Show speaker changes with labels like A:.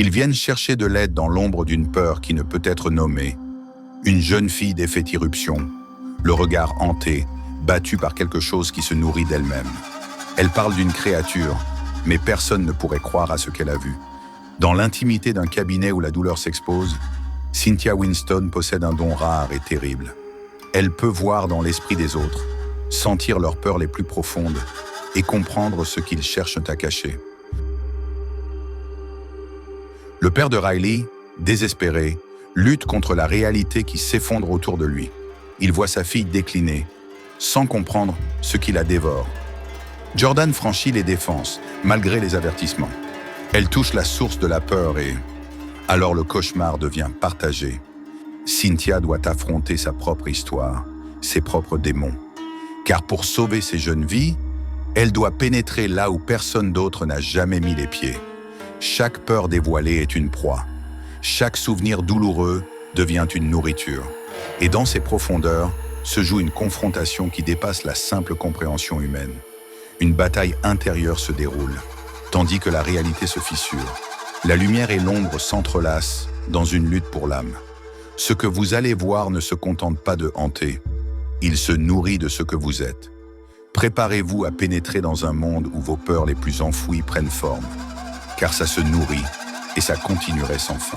A: Ils viennent chercher de l'aide dans l'ombre d'une peur qui ne peut être nommée. Une jeune fille défait irruption, le regard hanté, battue par quelque chose qui se nourrit d'elle-même. Elle parle d'une créature, mais personne ne pourrait croire à ce qu'elle a vu. Dans l'intimité d'un cabinet où la douleur s'expose, Cynthia Winston possède un don rare et terrible. Elle peut voir dans l'esprit des autres, sentir leurs peurs les plus profondes et comprendre ce qu'ils cherchent à cacher. Le père de Riley, désespéré, lutte contre la réalité qui s'effondre autour de lui. Il voit sa fille décliner, sans comprendre ce qui la dévore. Jordan franchit les défenses, malgré les avertissements. Elle touche la source de la peur et... alors le cauchemar devient partagé. Cynthia doit affronter sa propre histoire, ses propres démons. Car pour sauver ses jeunes vies, elle doit pénétrer là où personne d'autre n'a jamais mis les pieds. Chaque peur dévoilée est une proie. Chaque souvenir douloureux devient une nourriture. Et dans ces profondeurs se joue une confrontation qui dépasse la simple compréhension humaine. Une bataille intérieure se déroule, tandis que la réalité se fissure. La lumière et l'ombre s'entrelacent dans une lutte pour l'âme. Ce que vous allez voir ne se contente pas de hanter, il se nourrit de ce que vous êtes. Préparez-vous à pénétrer dans un monde où vos peurs les plus enfouies prennent forme, car ça se nourrit et ça continuerait sans fin.